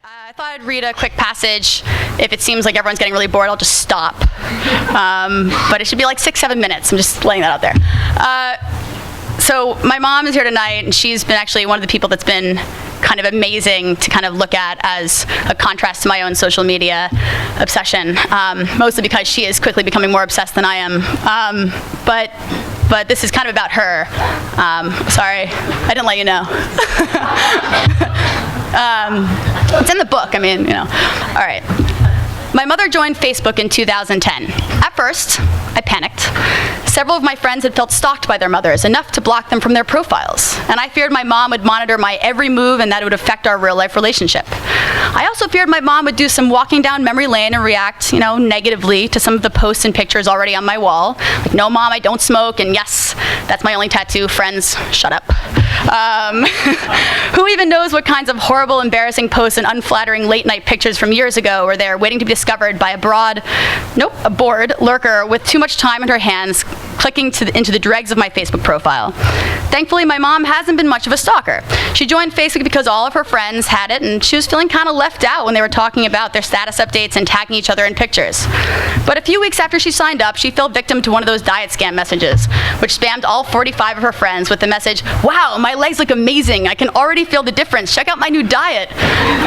I thought I'd read a quick passage. If it seems like everyone's getting really bored, I'll just stop. But it should be like 6-7 minutes. I'm just laying that out there. So my mom is here tonight, and she's been actually one of the people that's been kind of amazing to kind of look at as a contrast to my own social media obsession, mostly because she is quickly becoming more obsessed than I am. But this is kind of about her. Sorry, I didn't let you know. It's in the book, I mean, you know. All right. My mother joined Facebook in 2010. At first, I panicked. Several of my friends had felt stalked by their mothers, enough to block them from their profiles. And I feared my mom would monitor my every move and that it would affect our real-life relationship. I also feared my mom would do some walking down memory lane and react, negatively to some of the posts and pictures already on my wall. Like, no, Mom, I don't smoke, and yes, that's my only tattoo. Friends, shut up. Who even knows what kinds of horrible, embarrassing posts and unflattering late-night pictures from years ago were there waiting to be discovered by a bored lurker with too much time in her hands, clicking into the dregs of my Facebook profile. Thankfully, my mom hasn't been much of a stalker. She joined Facebook because all of her friends had it, and she was feeling kind of left out when they were talking about their status updates and tagging each other in pictures. But a few weeks after she signed up, she fell victim to one of those diet scam messages, which spammed all 45 of her friends with the message, "Wow, my legs look amazing. I can already feel the difference. Check out my new diet,"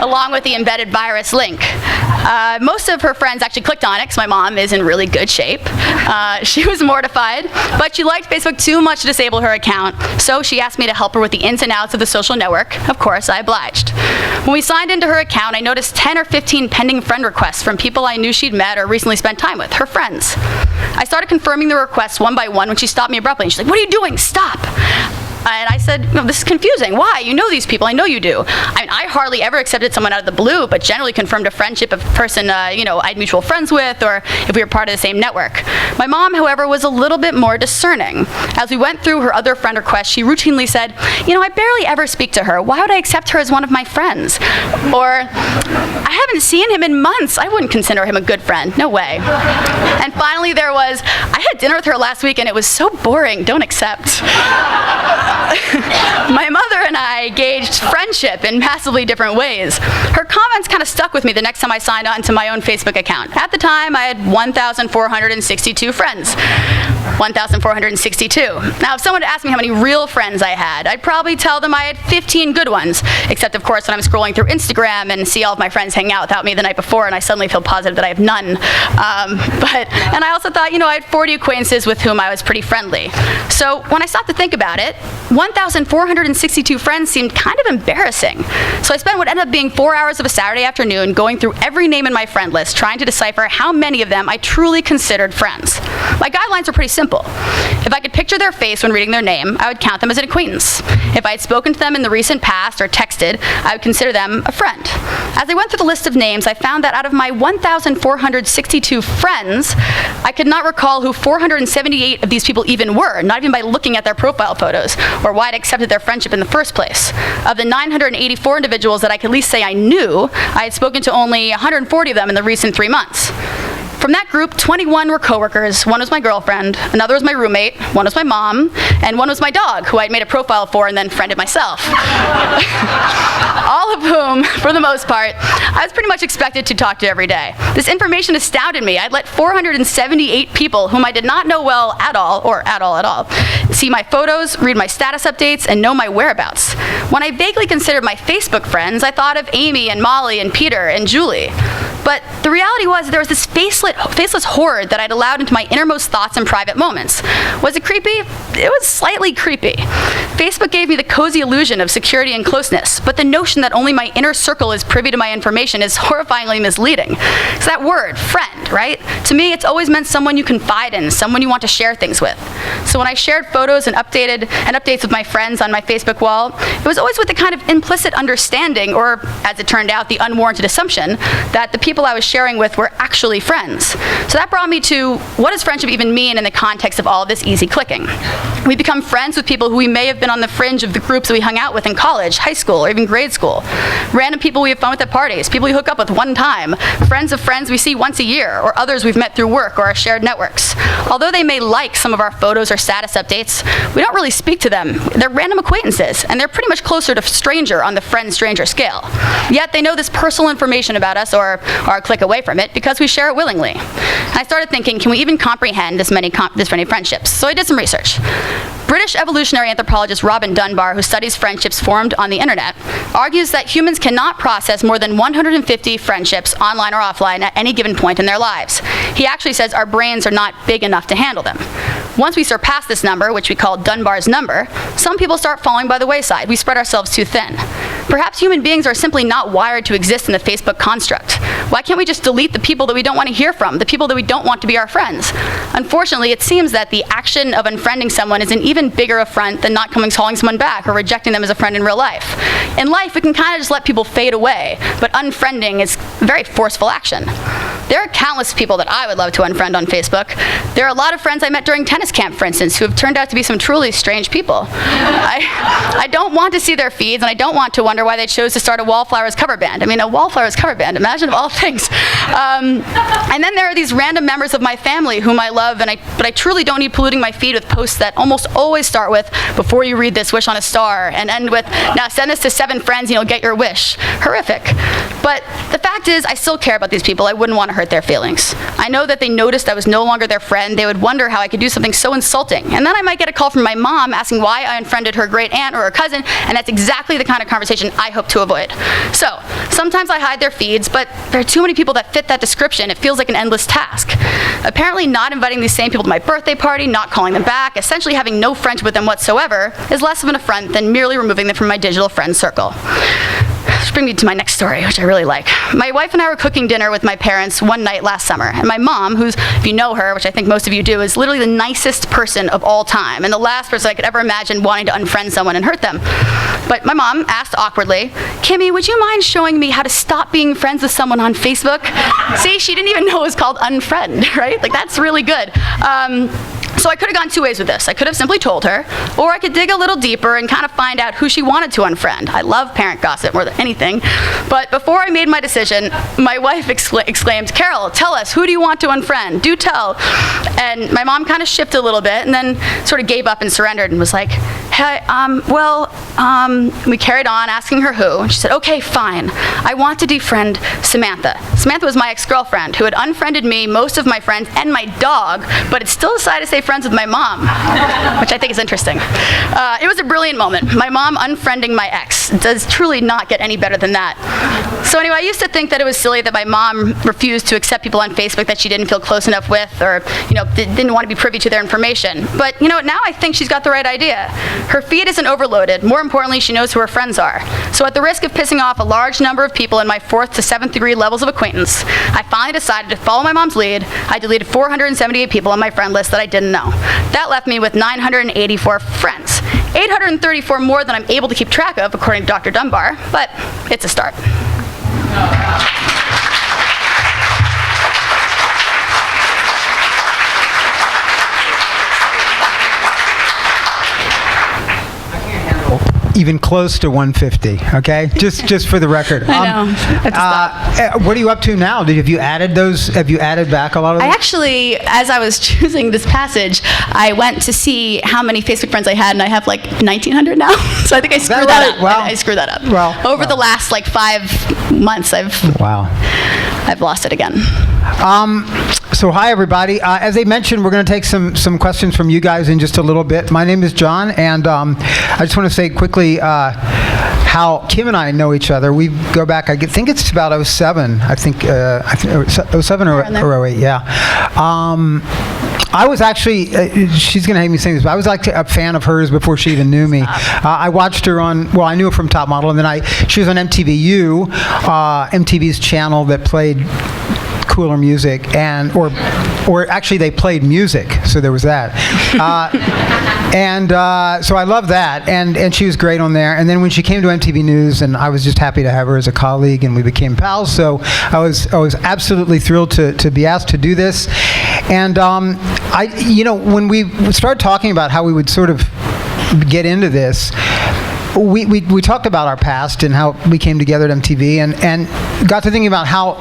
along with the embedded virus link. Most of her friends actually clicked on it because my mom is in really good shape. She was mortified, but she liked Facebook too much to disable her account, so she asked me to help her with the ins and outs of the social network. Of course, I obliged. When we signed into her account, I noticed 10 or 15 pending friend requests from people I knew she'd met or recently spent time with, her friends. I started confirming the requests one by one when she stopped me abruptly, and she's like, "What are you doing? Stop." And I said, "No, this is confusing. Why? You know these people. I know you do." I mean, I hardly ever accepted someone out of the blue, but generally confirmed a friendship of a person, I had mutual friends with, or if we were part of the same network. My mom, however, was a little bit more discerning. As we went through her other friend requests, she routinely said, "I barely ever speak to her. Why would I accept her as one of my friends?" Or, "I haven't seen him in months. I wouldn't consider him a good friend. No way." And finally, there was, "I had dinner with her last week and it was so boring. Don't accept." My mother and I gauged friendship in massively different ways. Her comments kind of stuck with me the next time I signed on to my own Facebook account. At the time, I had 1,462 friends. 1,462. Now, if someone asked me how many real friends I had, I'd probably tell them I had 15 good ones. Except, of course, when I'm scrolling through Instagram and see all of my friends hang out without me the night before, and I suddenly feel positive that I have none. And I also thought, I had 40 acquaintances with whom I was pretty friendly. So when I stopped to think about it, 1,462 friends seemed kind of embarrassing. So I spent what ended up being 4 hours of a Saturday afternoon going through every name in my friend list, trying to decipher how many of them I truly considered friends. My guidelines were pretty simple. If I could picture their face when reading their name, I would count them as an acquaintance. If I had spoken to them in the recent past or texted, I would consider them a friend. As I went through the list of names, I found that out of my 1,462 friends, I could not recall who 478 of these people even were, not even by looking at their profile photos, or why I'd accepted their friendship in the first place. Of the 984 individuals that I could at least say I knew, I had spoken to only 140 of them in the recent 3 months. From that group, 21 were coworkers. One was my girlfriend, another was my roommate, one was my mom, and one was my dog, who I'd made a profile for and then friended myself. All of whom, for the most part, I was pretty much expected to talk to every day. This information astounded me. I'd let 478 people whom I did not know well at all, see my photos, read my status updates, and know my whereabouts. When I vaguely considered my Facebook friends, I thought of Amy and Molly and Peter and Julie. But the reality was there was this faceless horde that I'd allowed into my innermost thoughts and private moments. Was it creepy? It was slightly creepy. Facebook gave me the cozy illusion of security and closeness, but the notion that only my inner circle is privy to my information is horrifyingly misleading. It's that word, friend, right? To me, it's always meant someone you confide in, someone you want to share things with. So when I shared photos and updates with my friends on my Facebook wall, it was always with the kind of implicit understanding, or as it turned out, the unwarranted assumption, that the people people I was sharing with were actually friends. So that brought me to, what does friendship even mean in the context of all of this easy clicking? We become friends with people who we may have been on the fringe of the groups that we hung out with in college, high school, or even grade school. Random people we have fun with at parties, people we hook up with one time, friends of friends we see once a year, or others we've met through work or our shared networks. Although they may like some of our photos or status updates, we don't really speak to them. They're random acquaintances, and they're pretty much closer to stranger on the friend-stranger scale. Yet they know this personal information about us, or are a click away from it, because we share it willingly. And I started thinking, can we even comprehend this many friendships? So I did some research. British evolutionary anthropologist Robin Dunbar, who studies friendships formed on the internet, argues that humans cannot process more than 150 friendships, online or offline, at any given point in their lives. He actually says our brains are not big enough to handle them. Once we surpass this number, which we call Dunbar's number, some people start falling by the wayside. We spread ourselves too thin. Perhaps human beings are simply not wired to exist in the Facebook construct. Why can't we just delete the people that we don't want to hear from, the people that we don't want to be our friends? Unfortunately, it seems that the action of unfriending someone is an even bigger affront than not calling someone back or rejecting them as a friend in real life. In life, we can kind of just let people fade away, but unfriending is a very forceful action. There are countless people that I would love to unfriend on Facebook. There are a lot of friends I met during tennis camp, for instance, who have turned out to be some truly strange people. I don't want to see their feeds, and I don't want to wonder why they chose to start a Wallflowers cover band. I mean, a Wallflowers cover band, imagine of all things. And then there are these random members of my family whom I love, but I truly don't need polluting my feed with posts that almost always start with, before you read this, wish on a star, and end with, now send this to 7 friends and you'll get your wish. Horrific. But the fact is, I still care about these people. I wouldn't want to hurt their feelings. I know that they noticed I was no longer their friend. They would wonder how I could do something so insulting. And then I might get a call from my mom asking why I unfriended her great aunt or her cousin, and that's exactly the kind of conversation I hope to avoid. So, sometimes I hide their feeds, but there are too many people that fit that description. It feels like an endless task. Apparently not inviting these same people to my birthday party, not calling them back, essentially having no friendship with them whatsoever, is less of an affront than merely removing them from my digital friend circle. Which brings me to my next story, which I really like. My wife and I were cooking dinner with my parents one night last summer, and my mom, who's, if you know her, which I think most of you do, is literally the nicest person of all time, and the last person I could ever imagine wanting to unfriend someone and hurt them. But my mom asked awkwardly, Kimmy, would you mind showing me how to stop being friends with someone on Facebook? See, she didn't even know it was called unfriend, right? Like, that's really good. So I could have gone 2 ways with this. I could have simply told her, or I could dig a little deeper and kind of find out who she wanted to unfriend. I love parent gossip more than anything. But before I made my decision, my wife exclaimed, Carol, tell us, who do you want to unfriend? Do tell. And my mom kind of shifted a little bit and then sort of gave up and surrendered and was like, hey, we carried on asking her who. And she said, okay, fine. I want to defriend Samantha. Samantha was my ex-girlfriend who had unfriended me, most of my friends, and my dog, but had still decided to stay friends with my mom, which I think is interesting. It was a brilliant moment. My mom unfriending my ex. It does truly not get any better than that. So anyway, I used to think that it was silly that my mom refused to accept people on Facebook that she didn't feel close enough with, or didn't want to be privy to their information. But now I think she's got the right idea. Her feed isn't overloaded. More importantly, she knows who her friends are. So at the risk of pissing off a large number of people in my 4th to 7th degree levels of acquaintance, I finally decided to follow my mom's lead. I deleted 478 people on my friend list that I didn't know. That left me with 984 friends. 834 more than I'm able to keep track of, according to Dr. Dunbar, but it's a start. Even close to 150, okay? Just for the record. I know. I have to stop. What are you up to now? Have you added those? Have you added back a lot of those? I actually, as I was choosing this passage, I went to see how many Facebook friends I had, and I have like 1,900 now. So I think I screwed that up. Well, I screwed that up. Well, over the last 5 months, I've lost it again. So hi everybody. As I mentioned, we're going to take some questions from you guys in just a little bit. My name is John, and I just want to say quickly how Kim and I know each other. We go back, I think it's about 07. I think 07 or 08, yeah. I was actually, she's going to hate me saying this, but I was like a fan of hers before she even knew me. I watched her I knew her from Top Model, and then she was on MTVU, MTV's channel that played cooler music, or actually they played music, so there was that. So I love that, and she was great on there. And then when she came to MTV News, and I was just happy to have her as a colleague, and we became pals. So I was absolutely thrilled to be asked to do this. And when we started talking about how we would sort of get into this, we talked about our past and how we came together at MTV, and got to thinking about how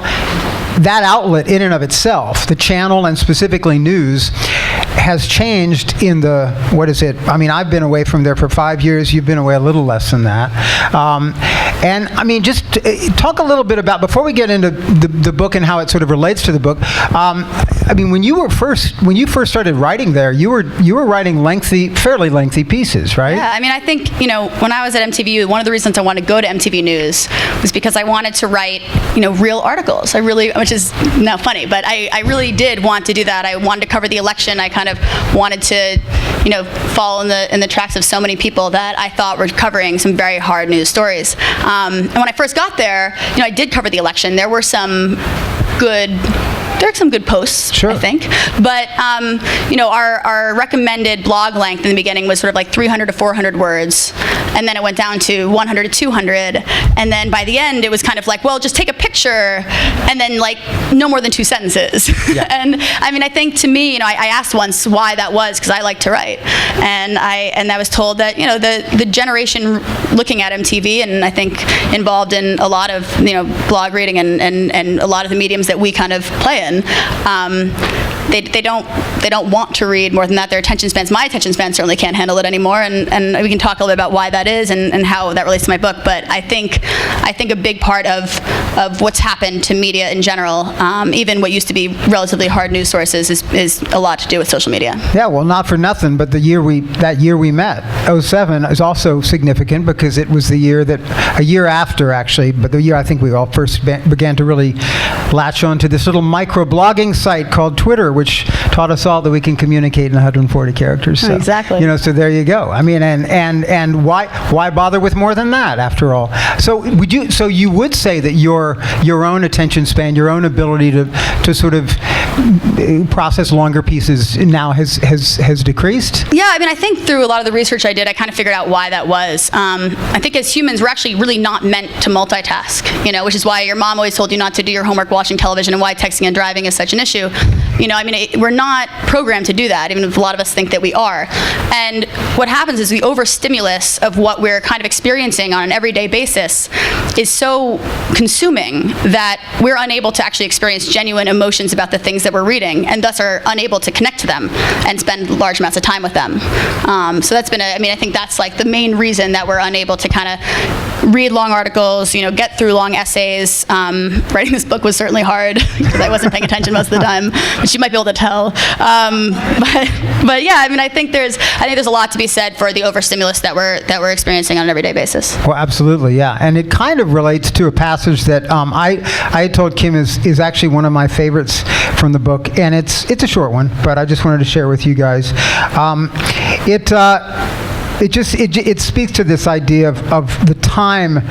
that outlet in and of itself, the channel and specifically news, has changed in the, what is it? I mean, I've been away from there for 5 years. You've been away a little less than that. And I mean, just talk a little bit about, before we get into the book and how it sort of relates to the book, I mean, when you first started writing there, you were writing fairly lengthy pieces, right? Yeah, I mean, I think, when I was at MTV, one of the reasons I wanted to go to MTV News was because I wanted to write, real articles. Which is not funny, but I really did want to do that. I wanted to cover the election. I kind of wanted to, follow in the tracks of so many people that I thought were covering some very hard news stories. And when I first got there, I did cover the election. There were some good posts, sure, I think. But, our recommended blog length in the beginning was sort of like 300 to 400 words. And then it went down to 100 to 200. And then by the end, it was kind of like, well, just take a picture and then like no more than 2 sentences. Yeah. And I mean, I think to me, I asked once why that was, because I like to write. And I was told that, the generation looking at MTV, and I think involved in a lot of, blog reading and a lot of the mediums that we kind of play in, they don't want to read more than that. Their attention spans, my attention span certainly can't handle it anymore, and we can talk a little bit about why that is and how that relates to my book. But I think a big part of what's happened to media in general, even what used to be relatively hard news sources, is a lot to do with social media. Yeah, well, not for nothing, but that year we met, '07, is also significant because it was a year after actually, but the year I think we all first began to really latch onto this little micro-blogging site called Twitter, which taught us all that we can communicate in 140 characters. So, exactly. So there you go. I mean, and why bother with more than that, after all? So you would say that your own attention span, your own ability to sort of process longer pieces now has decreased? Yeah, I mean, I think through a lot of the research I did, I kind of figured out why that was. I think as humans, we're actually really not meant to multitask, which is why your mom always told you not to do your homework watching television and why texting and driving is such an issue. I mean, we're not programmed to do that, even if a lot of us think that we are. And what happens is the overstimulus of what we're kind of experiencing on an everyday basis is so consuming that we're unable to actually experience genuine emotions about the things that we're reading, and thus are unable to connect to them and spend large amounts of time with them. So that's been I think that's like the main reason that we're unable to kind of read long articles, get through long essays. Writing this book was certainly hard because I wasn't paying attention most of the time, which you might be able to tell. But yeah, I mean, I think there's a lot to be said for the overstimulus that we're experiencing on an everyday basis. Well, absolutely, yeah, and it kind of relates to a passage that I told Kim is actually one of my favorites from the book, and it's a short one, but I just wanted to share with you guys. It speaks to this idea of the time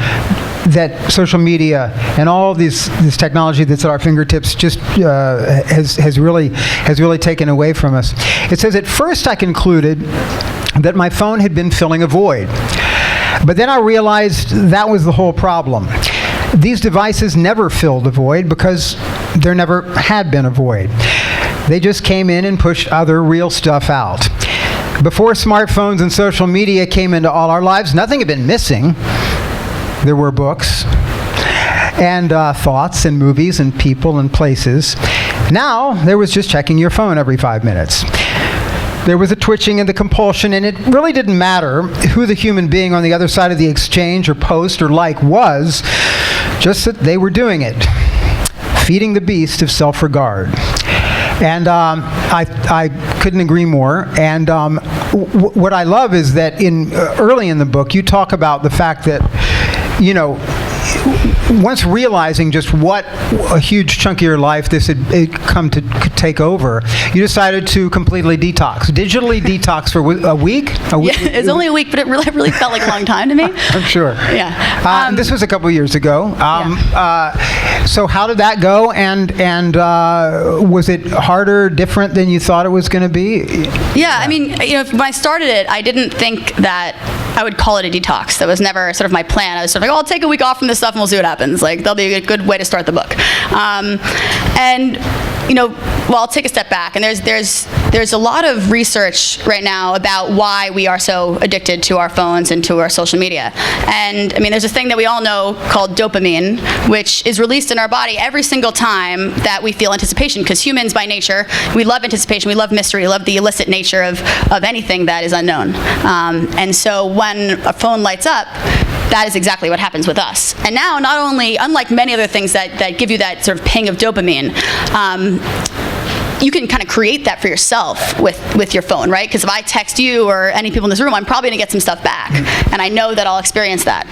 that social media and all this technology that's at our fingertips just has really taken away from us. It says, "At first I concluded that my phone had been filling a void, but then I realized that was the whole problem. These devices never filled a void because there never had been a void. They just came in and pushed other real stuff out. Before smartphones and social media came into all our lives, nothing had been missing. There were books and thoughts and movies and people and places. Now, there was just checking your phone every 5 minutes. There was a twitching and the compulsion, and it really didn't matter who the human being on the other side of the exchange or post or like was, just that they were doing it, feeding the beast of self-regard." And I couldn't agree more. And what I love is that early in the book, you talk about the fact that, once realizing just what a huge chunk of your life this had come to take over, you decided to completely digitally detox for a week? Yeah, it's only a week, but it really felt like a long time to me. I'm sure. Yeah. This was a couple years ago. So how did that go? And was it harder, different than you thought it was going to be? Yeah, I mean, when I started it, I didn't think that I would call it a detox. That was never sort of my plan. I was sort of like, I'll take a week off from this stuff and we'll see what happens. Like, that'll be a good way to start the book. I'll take a step back, and there's a lot of research right now about why we are so addicted to our phones and to our social media. And I mean, there's a thing that we all know called dopamine, which is released in our body every single time that we feel anticipation, because humans by nature, we love anticipation, we love mystery, we love the illicit nature of anything that is unknown. And so when a phone lights up, that is exactly what happens with us. And now, not only, unlike many other things that give you that sort of ping of dopamine, you can kind of create that for yourself with your phone, right? Because if I text you or any people in this room, I'm probably going to get some stuff back. And I know that I'll experience that.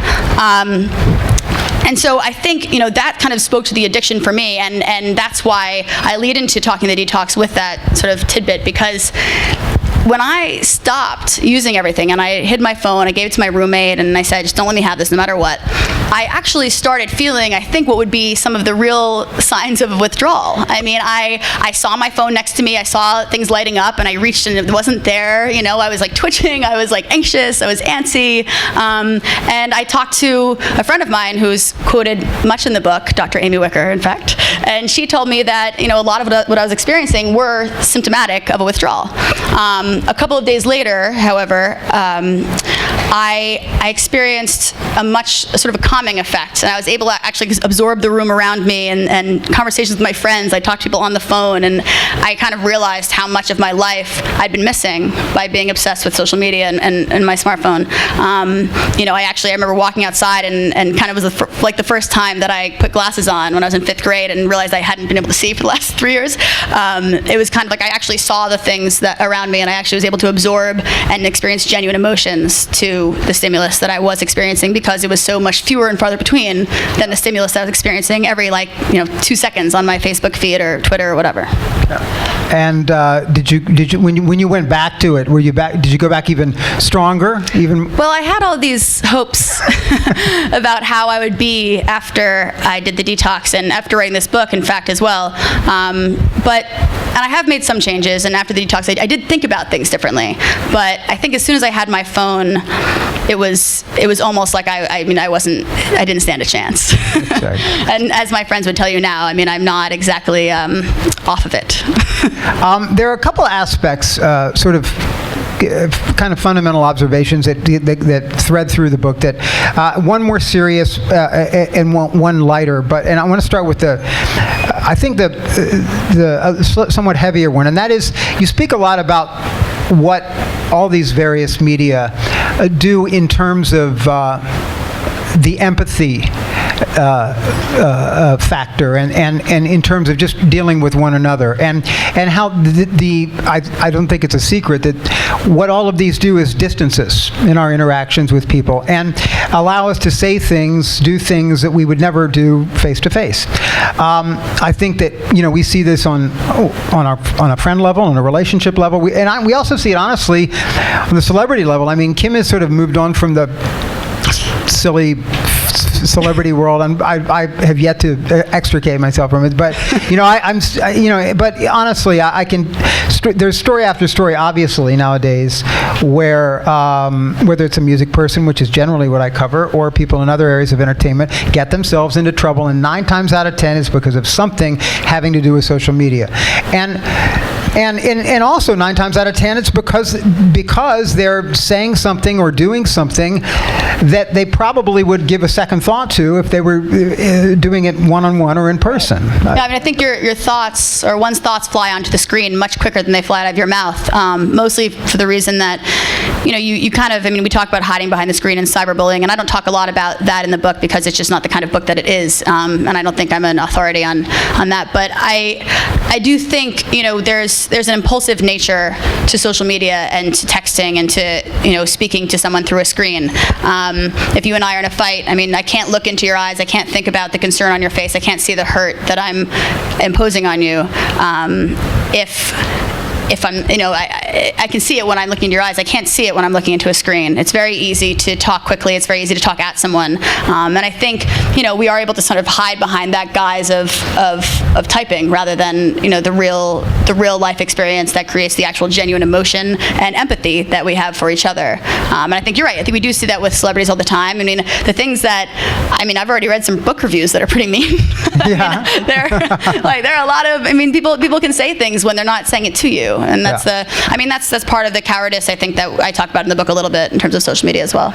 And so I think, that kind of spoke to the addiction for me, and that's why I lead into talking the detox with that sort of tidbit, because when I stopped using everything and I hid my phone, I gave it to my roommate, and I said, just don't let me have this no matter what, I actually started feeling, I think, what would be some of the real signs of withdrawal. I mean, I saw my phone next to me, I saw things lighting up, and I reached and it wasn't there. I was like twitching, I was like anxious, I was antsy. And I talked to a friend of mine who's quoted much in the book, Dr. Amy Wicker, in fact, and she told me that, a lot of what I was experiencing were symptomatic of a withdrawal. A couple of days later, however, I experienced a sort of a calming effect, and I was able to actually absorb the room around me, and conversations with my friends. I talked to people on the phone, and I kind of realized how much of my life I'd been missing by being obsessed with social media and my smartphone. I remember walking outside and kind of was the first time that I put glasses on when I was in 5th grade and realized I hadn't been able to see for the last 3 years. It was kind of like I actually saw the things that around me, and I actually was able to absorb and experience genuine emotions to the stimulus that I was experiencing, because it was so much fewer and farther between than the stimulus that I was experiencing every 2 seconds on my Facebook feed or Twitter or whatever. And did you when you went back to it, were you back? Did you go back even stronger? Well, I had all these hopes about how I would be after I did the detox and after writing this book, in fact, as well. And I have made some changes, and after the detox, I did think about things differently. But I think as soon as I had my phone, it was almost like I didn't stand a chance. Right. And as my friends would tell you now, I'm not exactly off of it. There are a couple aspects, sort of kind of fundamental observations that thread through the book. That one more serious and one lighter. And I want to start with the somewhat heavier one, and that is, you speak a lot about what all these various media do in terms of the empathy factor, and in terms of just dealing with one another, and how I don't think it's a secret that what all of these do is distance us in our interactions with people and allow us to say things, do things that we would never do face to face. I think that we see this on a friend level, on a relationship level, we also see it honestly on the celebrity level. Kim has sort of moved on from the silly celebrity world, and I have yet to extricate myself from it. But but honestly, I can. There's story after story, obviously nowadays, where whether it's a music person, which is generally what I cover, or people in other areas of entertainment, get themselves into trouble, and 9 times out of 10 is because of something having to do with social media, and also 9 times out of 10 it's because they're saying something or doing something that they probably would give a second thought to if they were doing it one-on-one or in person. Yeah, I think your thoughts, or one's thoughts, fly onto the screen much quicker than they fly out of your mouth, mostly for the reason that you kind of, we talk about hiding behind the screen and cyberbullying, and I don't talk a lot about that in the book because it's just not the kind of book that it is, and I don't think I'm an authority on that, but I do think there's an impulsive nature to social media and to texting and to speaking to someone through a screen. If you and I are in a fight, I can't look into your eyes, I can't think about the concern on your face, I can't see the hurt that I'm imposing on you. if I'm, I can see it when I'm looking into your eyes. I can't see it when I'm looking into a screen. It's very easy to talk quickly. It's very easy to talk at someone. And I think, we are able to sort of hide behind that guise of typing rather than, the real life experience that creates the actual genuine emotion and empathy that we have for each other. And I think you're right. I think we do see that with celebrities all the time. I mean, the things that, I've already read some book reviews that are pretty mean. Yeah. There are a lot of, people can say things when they're not saying it to you. And that's that's part of the cowardice, I think, that I talk about in the book a little bit in terms of social media as well.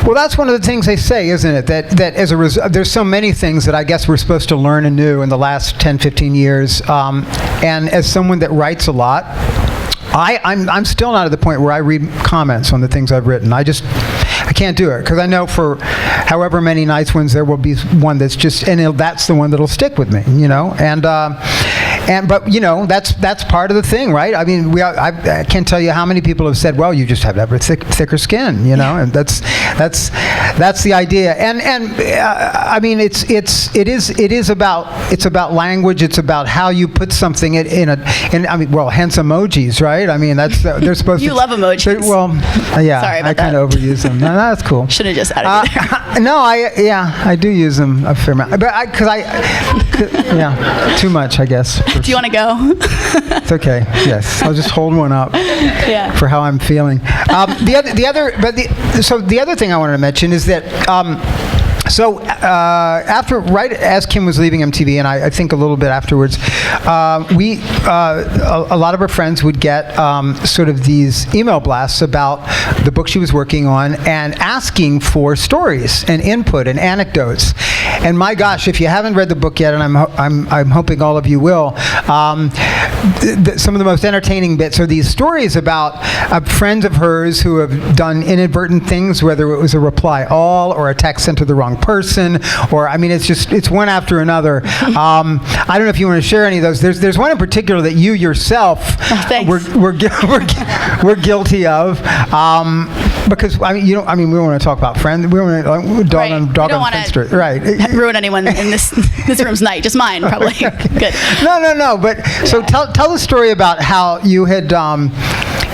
Well, that's one of the things they say, isn't it? That as a result, there's so many things that I guess we're supposed to learn anew in the last 10, 15 years. And as someone that writes a lot, I'm still not at the point where I read comments on the things I've written. I can't do it because I know for however many nice ones there will be one that's just, and that's the one that'll stick with me, but that's part of the thing, right? I can't tell you how many people have said, well, you just have to have a thicker skin, and that's the idea. And it is about language. It's about how you put something hence emojis, right? They're supposed to. You love emojis. Yeah. Sorry about I kind of overuse them. No, that's cool. Should have just added it there. No, I do use them a fair amount, but too much, I guess. Do you want to go? It's okay. Yes, I'll just hold one up. Yeah. For how I'm feeling. The other thing I wanted to mention is that. Right as Kim was leaving MTV, and I think a little bit afterwards, a lot of her friends would get sort of these email blasts about the book she was working on and asking for stories and input and anecdotes. And my gosh, if you haven't read the book yet, and I'm hoping all of you will, some of the most entertaining bits are these stories about friends of hers who have done inadvertent things, whether it was a reply all or a text sent to the wrong person, or it's one after another. I don't know if you want to share any of those. There's one in particular that you yourself were guilty of, because we don't want to talk about friends. We want to dog on Friend Street, right? Ruin anyone in this room's night, just mine probably. Good. No. But so tell the story about how you had.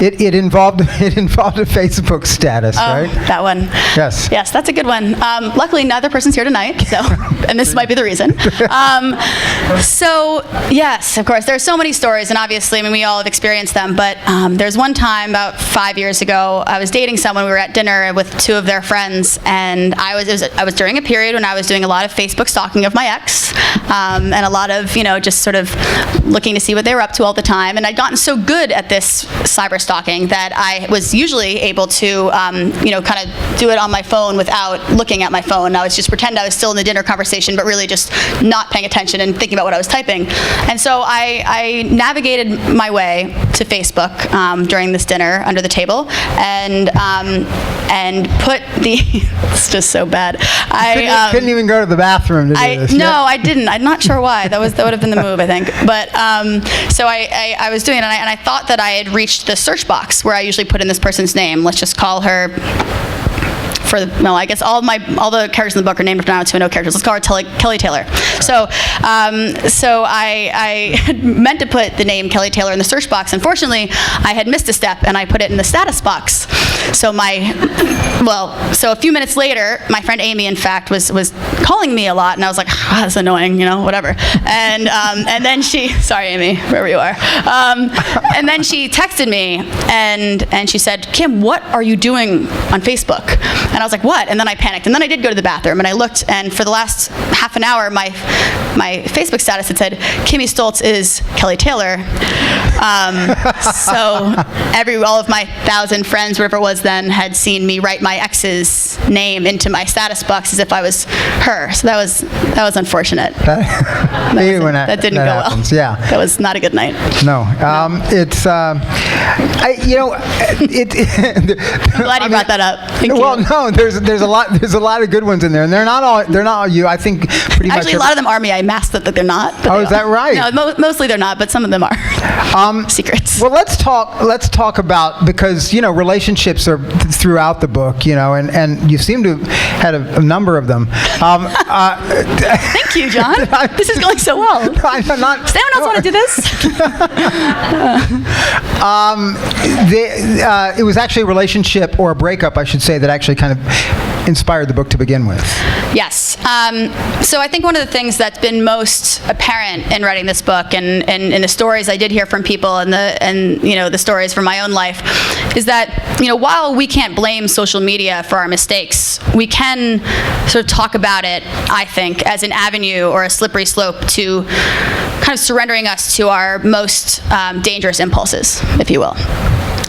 It involved a Facebook status, right? That one. Yes. Yes, that's a good one. Luckily, neither person's here tonight, so and this might be the reason. So yes, of course, there are so many stories, and obviously, we all have experienced them. But there's one time about 5 years ago, I was dating someone. We were at dinner with two of their friends, and I was during a period when I was doing a lot of Facebook stalking of my ex, and a lot of just sort of looking to see what they were up to all the time. And I'd gotten so good at this cyber stalking that I was usually able to, kind of do it on my phone without looking at my phone. I was just pretend I was still in the dinner conversation, but really just not paying attention and thinking about what I was typing. And so I navigated my way to Facebook during this dinner under the table, and put the. It's just so bad. I couldn't even go to the bathroom to do this. No, I didn't. I'm not sure why. That would have been the move, I think. But so I was doing it, and I thought that I had reached the search box where I usually put in this person's name. Let's just call her. I guess all the characters in the book are named after 90210 characters. Let's call her Kelly Taylor. So I had meant to put the name Kelly Taylor in the search box. Unfortunately, I had missed a step, and I put it in the status box. So a few minutes later, my friend Amy, in fact, was calling me a lot, and I was like, that's annoying, whatever. And then sorry, Amy, wherever you are. And then she texted me, and she said, Kim, what are you doing on Facebook? And I was like, what? And then I panicked. And then I did go to the bathroom, and I looked, and for the last half an hour, my Facebook status had said, Kimmy Stolz is Kelly Taylor. So all of my 1,000 friends, whatever it was then, had seen me write my ex's name into my status box as if I was her. So that was unfortunate. That didn't go happens, well. Yeah. That was not a good night. No. It's I'm glad you brought that up. Thank you. Well, no, there's a lot of good ones in there, and they're not all you. I think pretty much. Actually, a lot of them are me. I masked that they're not. Oh, is that right? No, mostly they're not, but some of them are. secrets. Well, let's talk about, because relationships are throughout the book, and you seem to have had a number of them. Thank you, John. This is going so well. Does anyone else want to do this? It was actually a relationship, or a breakup, I should say, that actually kind of inspired the book to begin with. Yes. So I think one of the things that's been most apparent in writing this book, and the stories I did hear from people, and the stories from my own life, is that while we can't blame social media for our mistakes, we can sort of talk about it, I think, as an avenue or a slippery slope to kind of surrendering us to our most dangerous impulses, if you will.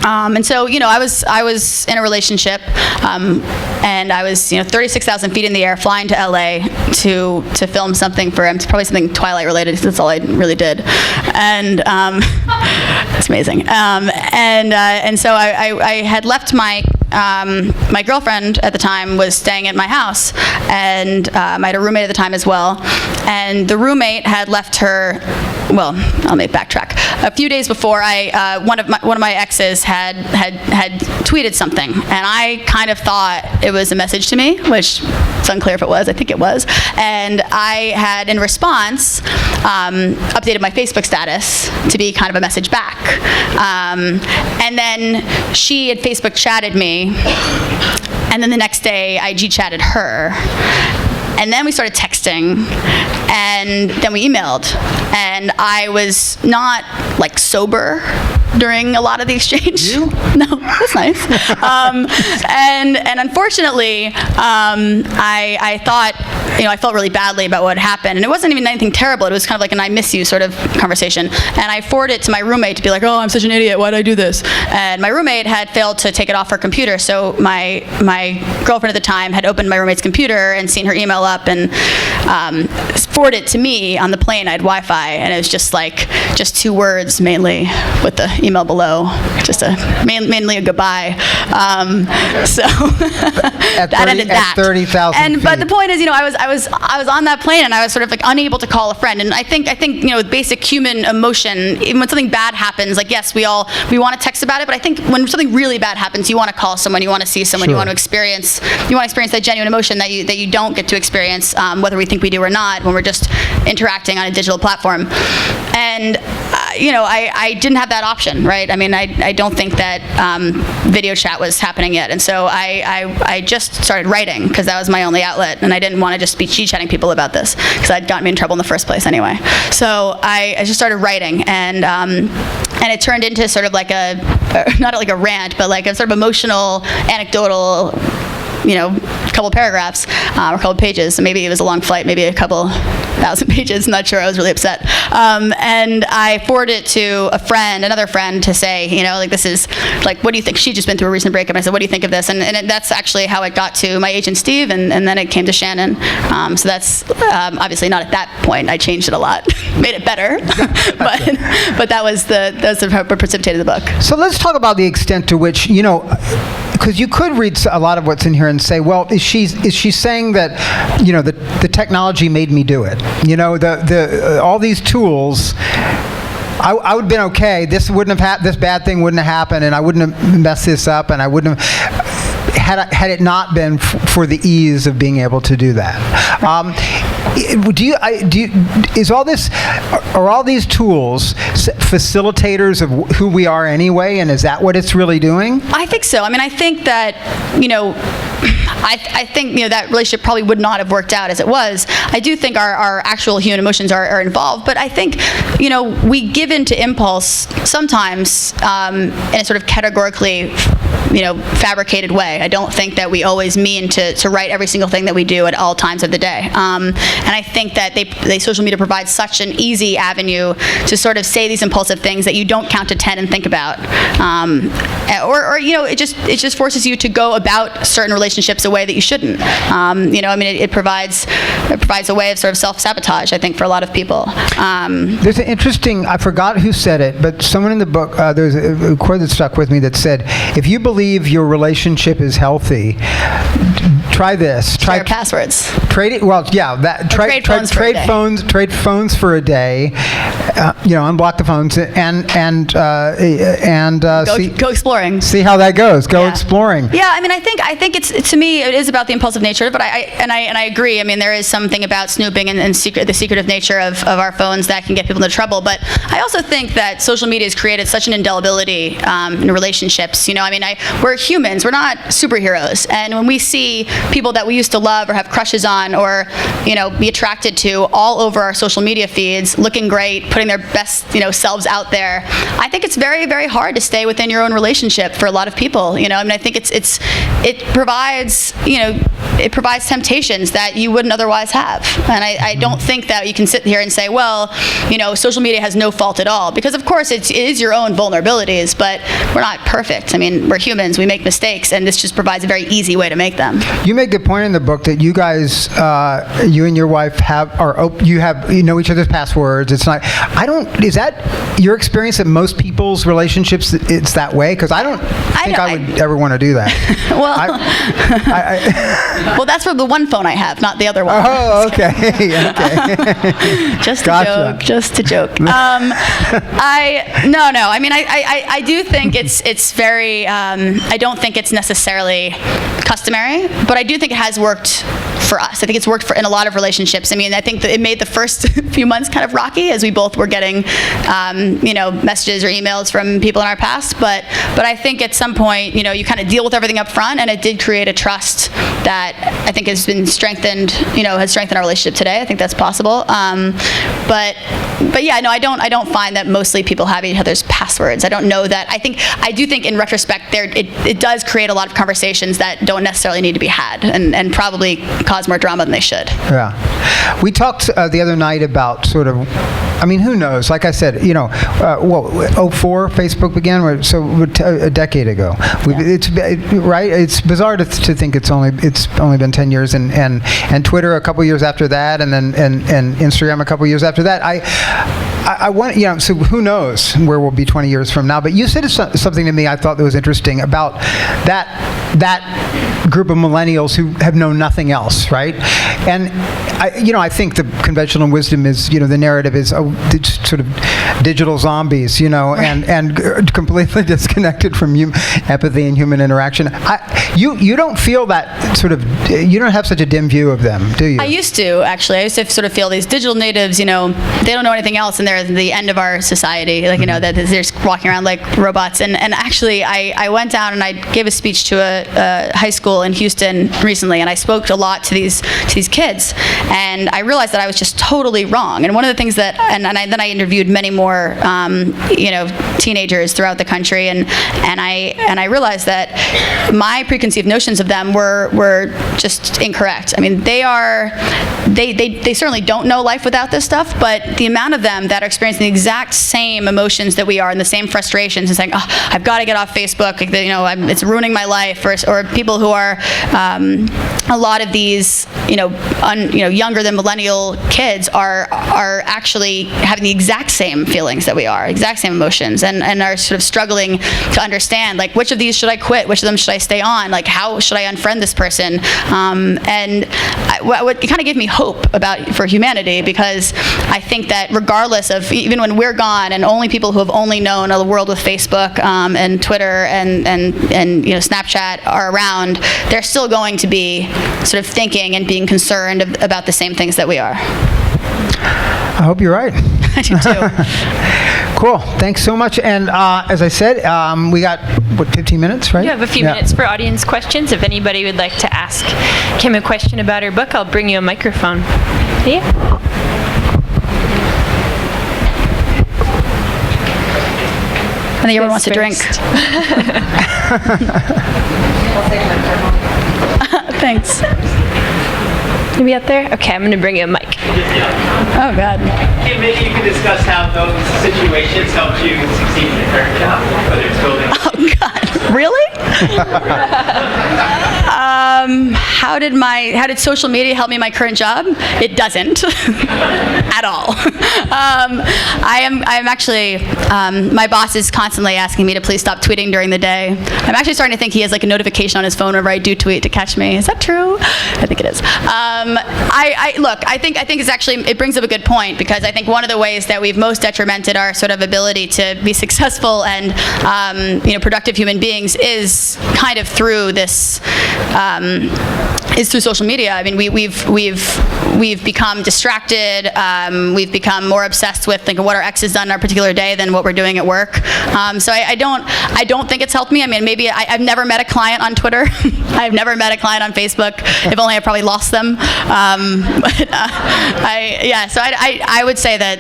And so, I was in a relationship, and I was, 36,000 feet in the air, flying to LA to film something for him. It's probably something Twilight related, because that's all I really did. And it's amazing. And so I had left my girlfriend at the time was staying at my house, and I had a roommate at the time as well. And the roommate had left her. Well, let me backtrack. A few days before, one of my exes had tweeted something, and I kind of thought it was a message to me, which it's unclear if it was. I think it was. And I had, in response, updated my Facebook status to be kind of a message back. And then she had Facebook chatted me, and then the next day IG chatted her. And then we started texting, and then we emailed. And I was not, sober during a lot of the exchange. You? No, that's nice. And unfortunately, I thought, I felt really badly about what happened. And it wasn't even anything terrible. It was kind of like an I miss you sort of conversation. And I forwarded it to my roommate to be like, oh, I'm such an idiot. Why did I do this? And my roommate had failed to take it off her computer. So my girlfriend at the time had opened my roommate's computer and seen her email up, and forwarded it to me on the plane. I had Wi-Fi, and it was just 2 words mainly, with the email below, mainly a goodbye. So that ended that. At 30,000 feet. But the point is, I was on that plane, and I was sort of unable to call a friend. And I think basic human emotion, even when something bad happens, yes, we want to text about it, but I think when something really bad happens, you want to call someone, you want to see someone, Sure. you want to experience that genuine emotion that you don't get to experience, whether we think we do or not, when we're just interacting on a digital platform. And I didn't have that option, right? I mean, I don't think that video chat was happening yet, and so I just started writing, because that was my only outlet, and I didn't want to just be chatting people about this, because I'd gotten me in trouble in the first place anyway. So I just started writing, and it turned into sort of not like a rant, but like a sort of emotional, anecdotal, couple paragraphs, or a couple pages. Maybe it was a long flight, maybe a couple thousand pages, I'm not sure. I was really upset. And I forwarded it to another friend, to say, this is, what do you think? She'd just been through a recent breakup, and I said, what do you think of this? And that's actually how it got to my agent, Steve, and then it came to Shannon. So that's obviously not at that point. I changed it a lot, made it better, but that was what precipitated the book. So let's talk about the extent to which, because you could read a lot of what's in here and say, well, is she saying that, the technology made me do it? All these tools, I would have been okay. This bad thing wouldn't have happened, and I wouldn't have messed this up, and I wouldn't have, had it not been for the ease of being able to do that. Are all these tools facilitators of who we are anyway, and is that what it's really doing? I think so. I mean, I think that, I think that relationship probably would not have worked out as it was. I do think our actual human emotions are involved, but I think we give in to impulse sometimes in a sort of categorically fabricated way. I don't think that we always mean to write every single thing that we do at all times of the day. And I think that social media provides such an easy avenue to sort of say these impulsive things that you don't count to 10 and think about. Or it just forces you to go about certain relationships a way that you shouldn't. It provides a way of sort of self-sabotage, I think, for a lot of people. There's an interesting, I forgot who said it, but someone in the book, there's a quote that stuck with me that said, if you believe your relationship is healthy, try this. Share passwords. Trade it. Well, yeah. Trade phones for a day. Trade phones for a day. Unblock the phones and Go exploring. See how that goes. Go exploring. Yeah, I mean, I think it's, to me, it is about the impulsive nature, but I agree. I mean, there is something about snooping and the secretive nature of our phones that can get people into trouble. But I also think that social media has created such an indelibility in relationships. I mean, we're humans. We're not superheroes. And when we see people that we used to love or have crushes on or, be attracted to all over our social media feeds, looking great, putting their best, selves out there, I think it's very, very hard to stay within your own relationship for a lot of people. I mean, I think it provides, it provides temptations that you wouldn't otherwise have. And I don't think that you can sit here and say, well, social media has no fault at all, because of course it is your own vulnerabilities, but we're not perfect. I mean, we're humans, we make mistakes, and this just provides a very easy way to make them. You make the point in the book that you guys, you and your wife you know each other's passwords. It's not, is that your experience that most people's relationships, it's that way? Because I don't think I would ever want to do that. Well, well, that's for the one phone I have, not the other one. Oh, okay. Okay. Just a joke. No. I mean, I do think it's very. I don't think it's necessarily customary, but I do think it has worked for us. I think it's worked in a lot of relationships. I mean, I think that it made the first few months kind of rocky as we both were getting, messages or emails from people in our past. But I think at some point, you kind of deal with everything up front, and it did create a trust that I think has been strengthened. Has strengthened our relationship today. I think that's possible. But yeah, no, I don't find that mostly people have each other's passwords. I don't know that. I do think in retrospect, it does create a lot of conversations that don't necessarily need to be had, and probably cause more drama than they should. Yeah. We talked the other night about sort of, I mean, who knows? Like I said, 04 Facebook began, so a decade ago. It's right. It's bizarre to think it's only been 10 years, and Twitter a couple years after that, and then and Instagram a couple years after that. I want, so who knows where we'll be 20 years from now? But you said something to me I thought that was interesting about that group of millennials who have known nothing else, right? And I think the conventional wisdom is, the narrative is, it's sort of digital zombies, and completely disconnected from empathy and human interaction. You don't feel that sort of, you don't have such a dim view of them, do you? I used to, actually. I used to sort of feel these digital natives, they don't know anything else, and they're the end of our society, like, that they're just walking around like robots. And actually, I went down and I gave a speech to a high school in Houston recently, and I spoke a lot to these kids, and I realized that I was just totally wrong. And one of the things that, then I interviewed many more, teenagers throughout the country, and I realized that my preconceived notions of them were just incorrect. I mean, they certainly don't know life without this stuff, but the amount of them that are experiencing the exact same emotions that we are, and the same frustrations, and saying, "Oh, I've got to get off Facebook," it's ruining my life, or people who are a lot of these, younger than millennial kids are actually having the exact same feelings that we are, exact same emotions, and are sort of struggling to understand, like, which of these should I quit? Which of them should I stay on? Like, how should I unfriend this person? What kind of gave me hope for humanity, because I think that regardless of, even when we're gone and only people who have only known a world with Facebook and Twitter and Snapchat are around, they're still going to be sort of thinking and being concerned about the same things that we are. I hope you're right. I do too. Cool. Thanks so much. And as I said, we got, 15 minutes, right? You have a few minutes for audience questions. If anybody would like to ask Kim a question about her book, I'll bring you a microphone. Yeah. I think everyone wants a drink. Thanks. Maybe up there? Okay, I'm going to bring you a mic. Oh, God. Yeah, maybe you could discuss how those situations helped you succeed in your current job, whether it's building. Oh, God. Really? how did social media help me in my current job? It doesn't at all. I'm actually, my boss is constantly asking me to please stop tweeting during the day. I'm actually starting to think he has like a notification on his phone whenever I do tweet to catch me. Is that true? I think it is. I think it's actually, it brings up a good point, because I think one of the ways that we've most detrimented our sort of ability to be successful and productive human beings is kind of through this, is through social media. I mean, we've become distracted. We've become more obsessed with what our ex has done in our particular day than what we're doing at work. So I don't think it's helped me. I mean, maybe I've never met a client on Twitter. I've never met a client on Facebook. If only I probably lost them. So I would say that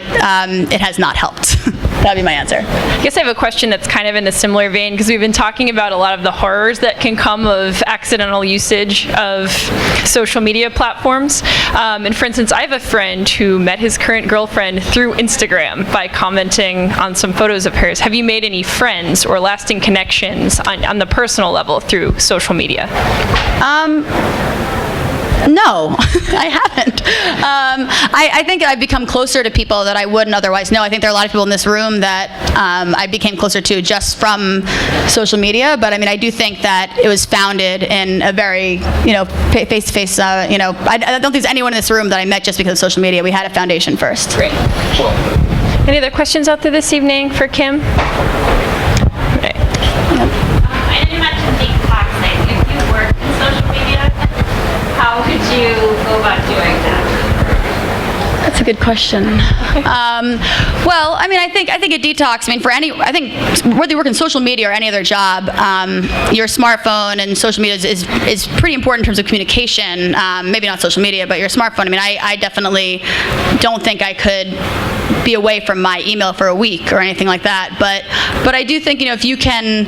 it has not helped. That'd be my answer. I guess I have a question that's kind of in a similar vein, because we've been talking about a lot of the horrors that can come of accidental usage of social media platforms. And for instance, I have a friend who met his current girlfriend through Instagram by commenting on some photos of hers. Have you made any friends or lasting connections on the personal level through social media? No, I haven't. I think I've become closer to people that I wouldn't otherwise know. I think there are a lot of people in this room that I became closer to just from social media. But I mean, I do think that it was founded in a very, face-to-face, I don't think there's anyone in this room that I met just because of social media. We had a foundation first. Great. Cool. Any other questions out there this evening for Kim? Right. I know you mentioned detoxing. If you work in social media, how could you go about doing that? That's a good question. Well, I mean, I think a detox. I mean, whether you work in social media or any other job, your smartphone and social media is pretty important in terms of communication. Maybe not social media, but your smartphone. I mean, I definitely don't think I could be away from my email for a week or anything like that. But I do think, if you can.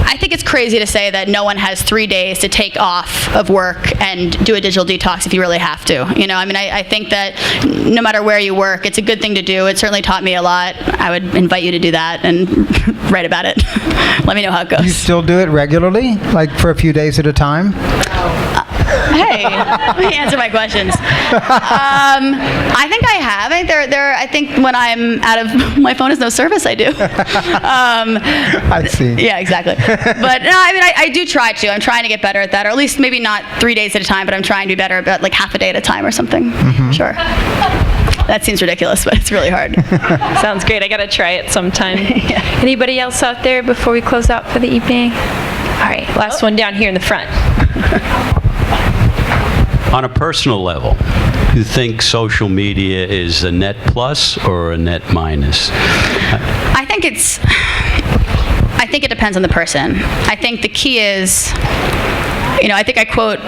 I think it's crazy to say that no one has 3 days to take off of work and do a digital detox if you really have to. I mean, I think that no matter where you work, it's a good thing to do. It certainly taught me a lot. I would invite you to do that and write about it. Let me know how it goes. Do you still do it regularly, like for a few days at a time? Hey, let me answer my questions. I think I have. I think when I'm out of my phone has no service, I do. I see. Yeah, exactly. But no, I mean, I do try to. I'm trying to get better at that, or at least maybe not 3 days at a time, but I'm trying to be better about like half a day at a time or something. Mm-hmm. Sure. That seems ridiculous, but it's really hard. Sounds great. I got to try it sometime. Yeah. Anybody else out there before we close out for the evening? All right, last one down here in the front. On a personal level, do you think social media is a net plus or a net minus? I think it depends on the person. I think the key is, I think I quote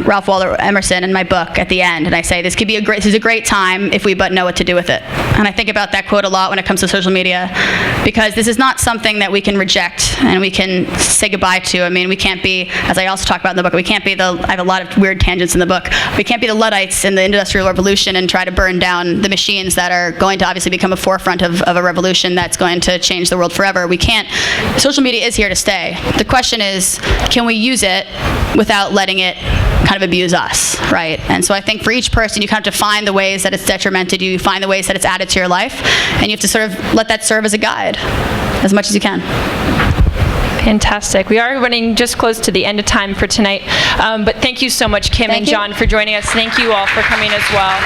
Ralph Waldo Emerson in my book at the end, and I say this is a great time if we but know what to do with it. And I think about that quote a lot when it comes to social media, because this is not something that we can reject and we can say goodbye to. I mean, we can't be, as I also talk about in the book, I have a lot of weird tangents in the book. We can't be the Luddites in the Industrial Revolution and try to burn down the machines that are going to obviously become a forefront of a revolution that's going to change the world forever. We can't. Social media is here to stay. The question is, can we use it without letting it kind of abuse us, right? And so I think for each person, you kind of have to find the ways that it's detrimented you, find the ways that it's added to your life, and you have to sort of let that serve as a guide as much as you can. Fantastic. We are running just close to the end of time for tonight, but thank you so much, Kim and John, for joining us. Thank you all for coming as well.